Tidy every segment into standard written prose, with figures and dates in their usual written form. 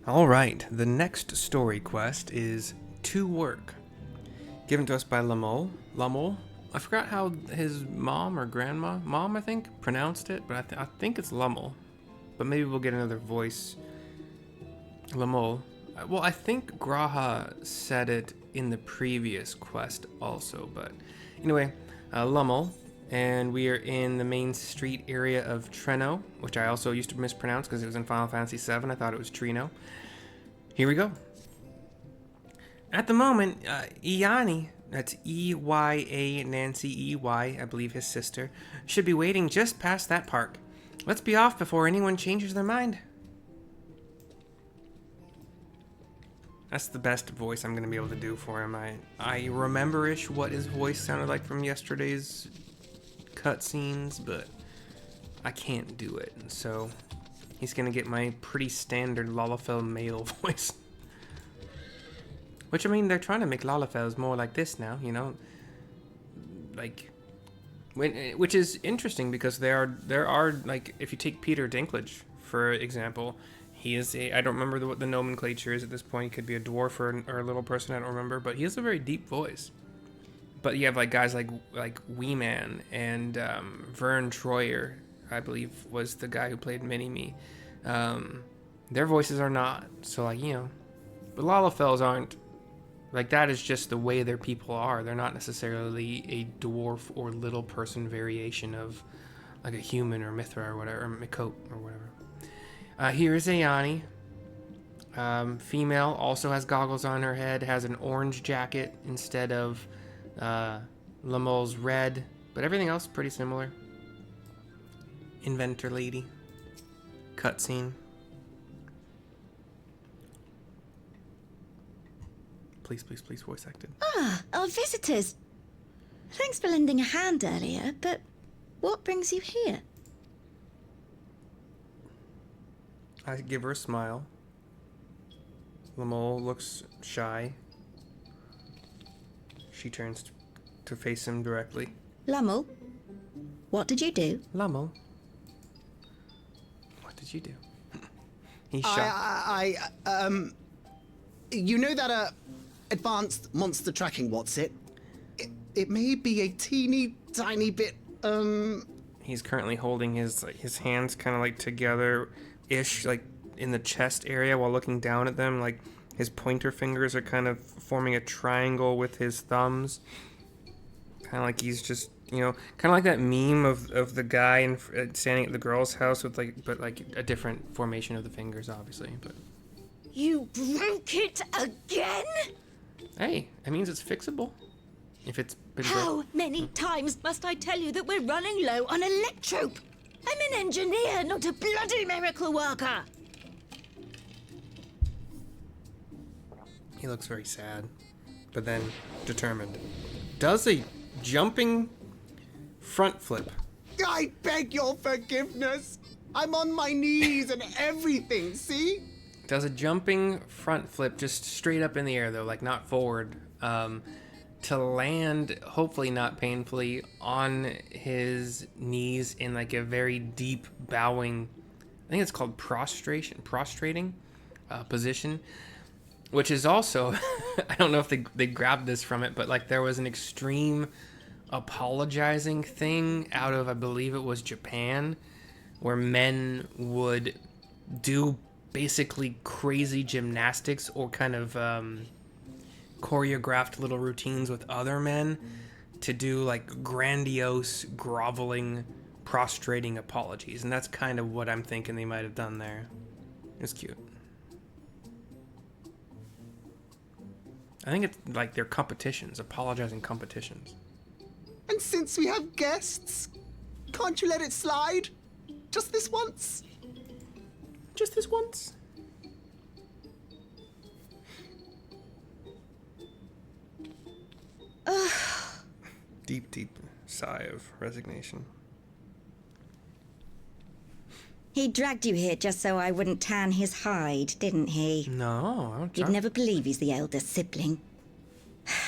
Alright, the next story quest is To Work. Given to us by Lumull. Lumull? I forgot how his mom or grandma, mom I think, pronounced it, but I think it's Lumull. But maybe we'll get another voice. Lumull. Well, I think Graha said it in the previous quest also, but anyway, Lumull. And we are in the main street area of Treno, which I also used to mispronounce because it was in Final Fantasy VII. I thought it was Trino. Here we go. At the moment, Iani, that's E-Y-A Nancy E-Y, I believe his sister, should be waiting just past that park. Let's be off before anyone changes their mind. That's the best voice I'm going to be able to do for him. I remember-ish what his voice sounded like from yesterday's cutscenes, but I can't do it, so he's gonna get my pretty standard Lalafell male voice. Which, I mean, they're trying to make Lalafells more like this now, you know, like, which is interesting because there are like, if you take Peter Dinklage for example, he is a, I don't remember what the nomenclature is at this point. He could be a dwarf or a little person, I don't remember, but he has a very deep voice. But you have like guys like Wee Man and Vern Troyer, I believe was the guy who played Mini-Me. Their voices are not. So like, you know, but Lalafells aren't. Like, that is just the way their people are. They're not necessarily a dwarf or little person variation of like a human or Mithra or whatever, or Mikote or whatever. Here is Ayani. Female, also has goggles on her head, has an orange jacket instead of Lumull's red, but everything else pretty similar. Inventor lady. Cutscene. Please, please, please, voice acted. Ah, our visitors. Thanks for lending a hand earlier, but what brings you here? I give her a smile. Lumull looks shy. She turns to face him directly. Lumull, what did you do? Lumull, what did you do? He's shocked. You know that, advanced monster tracking, what's it? It may be a teeny tiny bit, He's currently holding his hands kind of like together-ish, like in the chest area while looking down at them. Like his pointer fingers are kind of forming a triangle with his thumbs. Kind of like he's just, you know, kind of like that meme of the guy standing at the girl's house with but a different formation of the fingers, obviously. But You broke it again? hey, that means it's fixable. If it's been How many times must I tell you that we're running low on electrope? I'm an engineer, not a bloody miracle worker. He looks very sad, but then determined. Does a jumping front flip. I beg your forgiveness. I'm on my knees and everything, see? Does a jumping front flip just straight up in the air, though, like not forward, to land, hopefully not painfully, on his knees in like a very deep bowing, I think it's called prostrating position, which is also, I don't know if they grabbed this from it, but like there was an extreme apologizing thing out of, I believe it was Japan, where men would do basically crazy gymnastics or kind of choreographed little routines with other men to do like grandiose, groveling, prostrating apologies. And that's kind of what I'm thinking they might have done there. It's cute. I think it's like they're competitions, apologizing competitions. And since we have guests, can't you let it slide? Just this once? Just this once. Deep, deep sigh of resignation. He dragged you here just so I wouldn't tan his hide, didn't he? No, I don't. You'd never believe he's the elder sibling.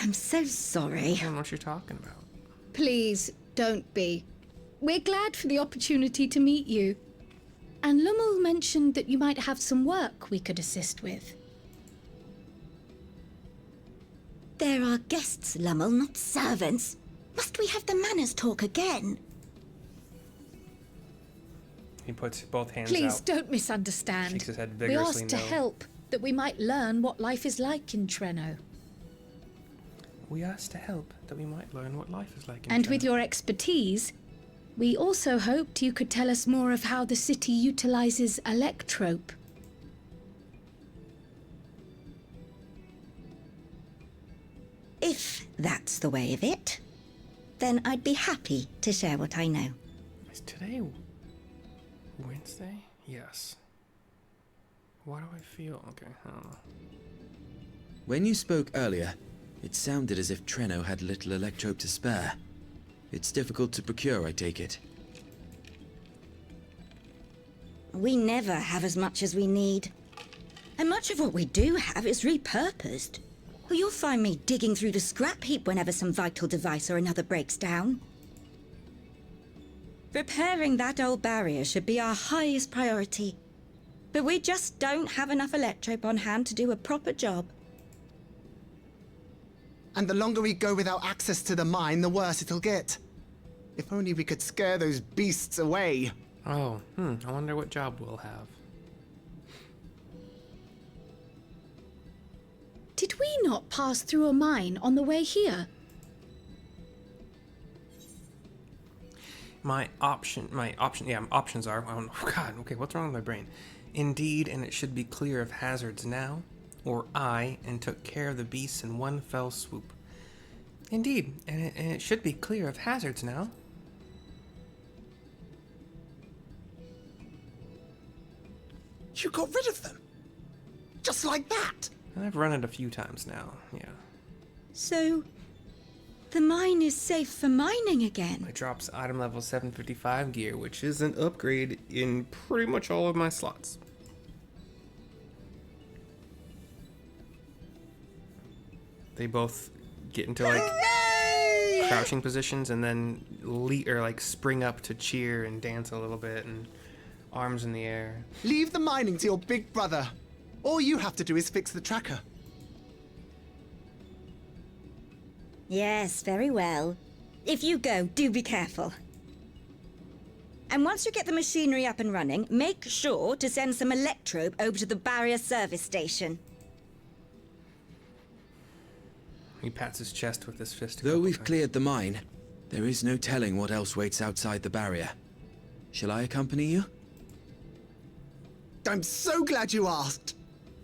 I'm so sorry. I don't know what you're talking about. Please, don't be. We're glad for the opportunity to meet you. And Lumull mentioned that you might have some work we could assist with. There are guests, Lumull, not servants. Must we have the manners talk again? He puts both hands Please out. don't misunderstand. Shakes his head We vigorously, asked to no. help, that we might learn what life is like in Treno. We asked to help, that we might learn what life is like in And with Treno. your expertise, we also hoped you could tell us more of how the city utilizes electrope. If that's the way of it, then I'd be happy to share what I know. Is today Wednesday? Yes. Why do I feel... Okay, I don't know. When you spoke earlier, it sounded as if Treno had little electrope to spare. It's difficult to procure, I take it. We never have as much as we need. And much of what we do have is repurposed. Well, you'll find me digging through the scrap heap whenever some vital device or another breaks down. Repairing that old barrier should be our highest priority. But we just don't have enough electrope on hand to do a proper job. And the longer we go without access to the mine, the worse it'll get. If only we could scare those beasts away. Oh, I wonder what job we'll have. Did we not pass through a mine on the way here? My options are, oh God, okay, what's wrong with my brain? Indeed, and it should be clear of hazards now, or I, and took care of the beasts in one fell swoop. Indeed, and it should be clear of hazards now. You got rid of them? Just like that? And I've run it a few times now, yeah. So, the mine is safe for mining again. It drops item level 755 gear, which is an upgrade in pretty much all of my slots. They both get into like crouching positions and then spring up to cheer and dance a little bit and arms in the air. Leave the mining to your big brother. All you have to do is fix the tracker. Yes, very well. If you go, do be careful. And once you get the machinery up and running, make sure to send some electrope over to the barrier service station. He pats his chest with his fist. Though we've cleared the mine, there is no telling what else waits outside the barrier. Shall I accompany you? I'm so glad you asked.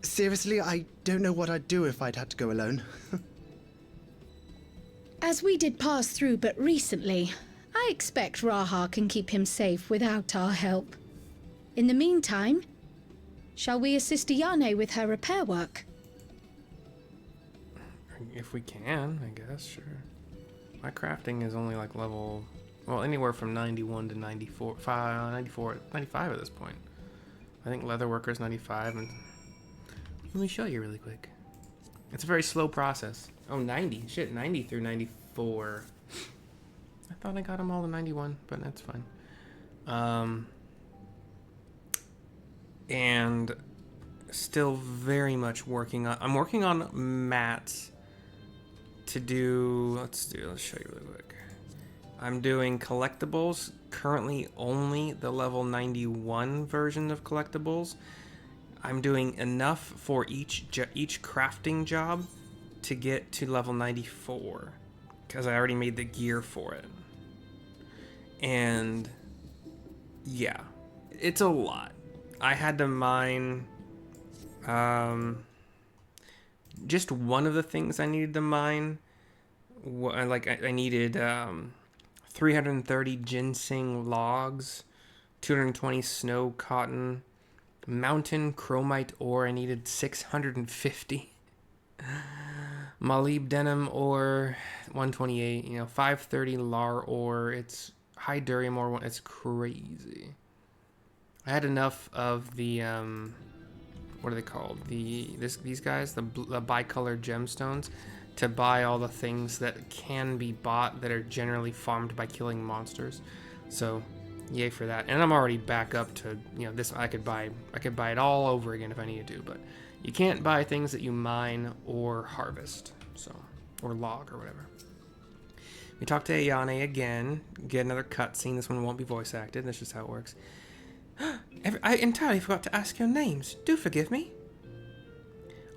Seriously, I don't know what I'd do if I'd had to go alone. As we did pass through but recently, I expect Raha can keep him safe without our help. In the meantime, shall we assist Ayane with her repair work? If we can, I guess, sure. My crafting is only like level, well, anywhere from 91 to 94, 95 at this point. I think leatherworker's 95, and let me show you really quick. It's a very slow process. Oh, 90. Shit, 90 through 94. I thought I got them all to 91, but that's fine. And still very much working on... I'm working on mats to do... Let's show you really quick. I'm doing collectibles. Currently only the level 91 version of collectibles. I'm doing enough for each crafting job to get to level 94 because I already made the gear for it. And yeah, it's a lot. I had to mine just one of the things I needed to mine. I needed 330 ginseng logs, 220 snow cotton, mountain chromite ore. I needed 650. Molybdenum ore, 128. 530 lar ore. It's high durium ore. It's crazy. I had enough of the what are they called? These guys, the bicolored gemstones, to buy all the things that can be bought that are generally farmed by killing monsters. So Yay for that. And I'm already back up to, you know, this. I could buy it all over again if I needed to, but you can't buy things that you mine or harvest, so, or log or whatever. We talk to Ayane again, get another cutscene. This one won't be voice acted. That's just how it works. I entirely forgot to ask your names. Do forgive me.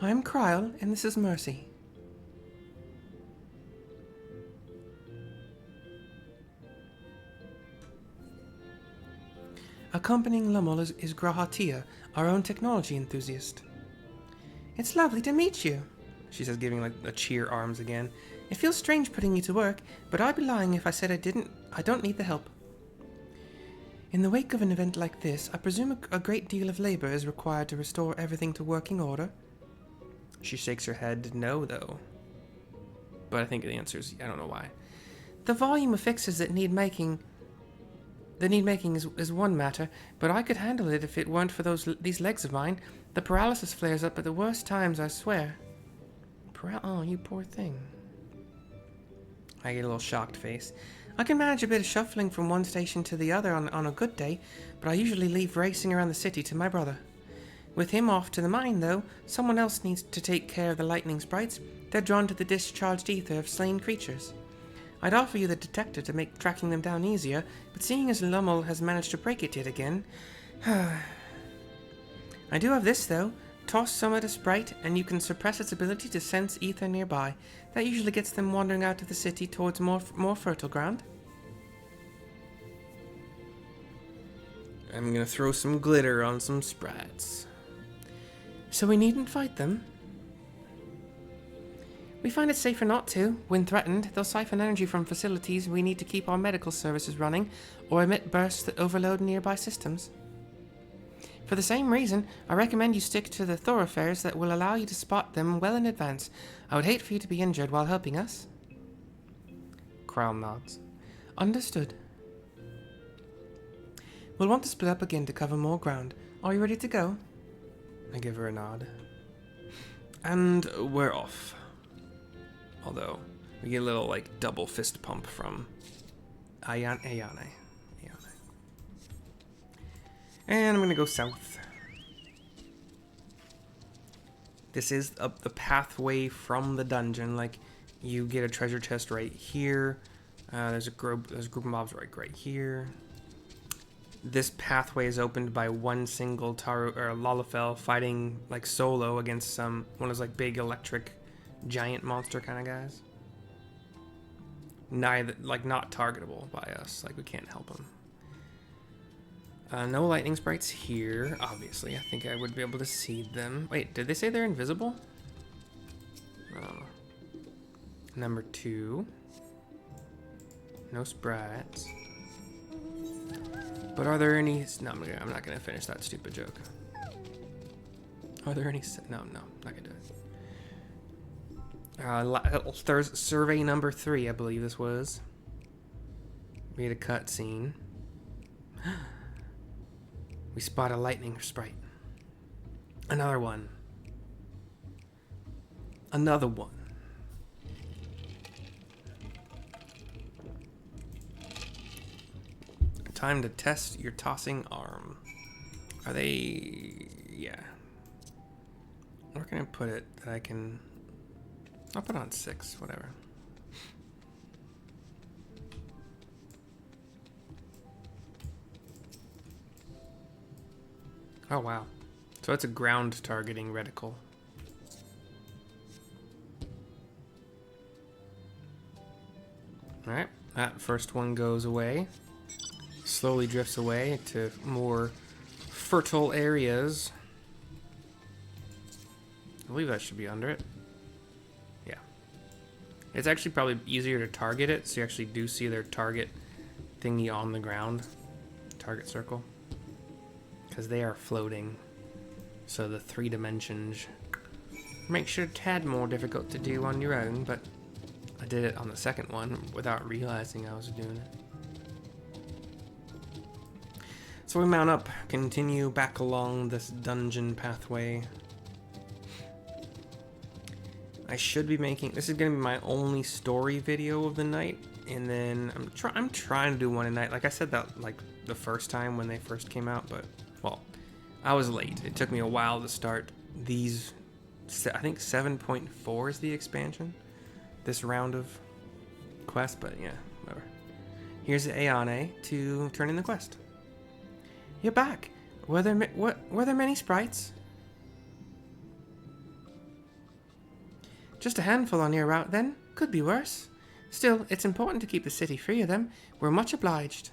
I am Kryle, and this is Mercy. Accompanying Lumull is Grahatia, our own technology enthusiast. It's lovely to meet you, she says, giving like a cheer arms again. It feels strange putting you to work, but I'd be lying if I said I don't need the help. In the wake of an event like this, I presume a great deal of labor is required to restore everything to working order? She shakes her head no, though. But I think the answer is, I don't know why. The volume of fixes that need making is one matter, but I could handle it if it weren't for these legs of mine. The paralysis flares up at the worst times, I swear. Oh, you poor thing. I get a little shocked face. I can manage a bit of shuffling from one station to the other on a good day, but I usually leave racing around the city to my brother. With him off to the mine, though, someone else needs to take care of the lightning sprites. They're drawn to the discharged ether of slain creatures. I'd offer you the detector to make tracking them down easier, but seeing as Lumull has managed to break it yet again... I do have this, though. Toss some at a sprite, and you can suppress its ability to sense ether nearby. That usually gets them wandering out of the city towards more fertile ground. I'm gonna throw some glitter on some sprites. So we needn't fight them? We find it safer not to. When threatened, they'll siphon energy from facilities we need to keep our medical services running, or emit bursts that overload nearby systems. For the same reason, I recommend you stick to the thoroughfares that will allow you to spot them well in advance. I would hate for you to be injured while helping us. Crown nods. Understood. We'll want to split up again to cover more ground. Are you ready to go? I give her a nod. And we're off. Although, we get a little, like, double fist pump from Ayane. And I'm gonna go south. This is the pathway from the dungeon. Like, you get a treasure chest right here. There's a group of mobs right here. This pathway is opened by one single Lalafell fighting like solo against one of those like big electric giant monster kind of guys. Not targetable by us. Like, we can't help them. No lightning sprites here, obviously. I think I would be able to see them. Wait, did they say they're invisible? Oh. Number 2. No sprites. But are there any... No, I'm not going to finish that stupid joke. Are there any... No, not going to do it. Survey number 3, I believe this was. We had a cutscene. We spot a lightning sprite. Another one. Another one. Time to test your tossing arm. Are they... Yeah. Where can I put it that I can... I'll put it on 6, whatever. Oh, wow. So it's a ground targeting reticle. Alright, that first one goes away. Slowly drifts away to more fertile areas. I believe that should be under it. Yeah. It's actually probably easier to target it, so you actually do see their target thingy on the ground. Target circle. Because they are floating, so the 3 dimensions makes it a tad more difficult to do on your own, but I did it on the second one without realizing I was doing it. So we mount up, continue back along this dungeon pathway. I should be making... This is going to be my only story video of the night. And then I'm trying to do one a night. Like I said that like the first time when they first came out, but well, I was late. It took me a while to start these. I think 7.4 is the expansion. This round of quest, but yeah, whatever. Here's the Ayane to turn in the quest. You're back. Were there many sprites? Just a handful on your route, then. Could be worse. Still, it's important to keep the city free of them. We're much obliged.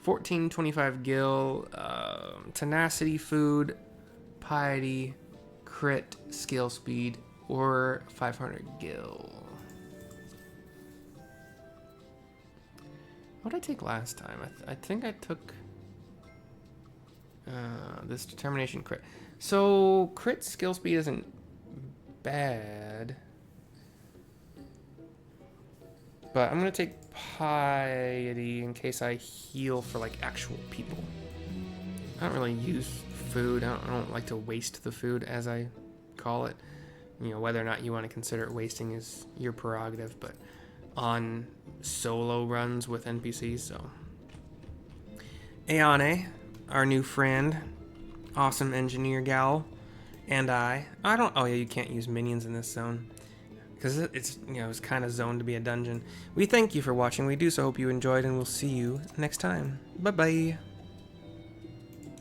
1425 gil, tenacity, food, piety, crit, skill speed, or 500 gil. What did I take last time? I think I took this determination crit. So crit skill speed isn't bad. But I'm going to take piety in case I heal for, like, actual people. I don't really use food. I don't like to waste the food, as I call it. You know, whether or not you want to consider it wasting is your prerogative, but on solo runs with NPCs, so. Ayane, our new friend, awesome engineer gal, and oh yeah, you can't use minions in this zone. Because it's, you know, it's kind of zoned to be a dungeon. We thank you for watching. We do so hope you enjoyed, and we'll see you next time. Bye-bye.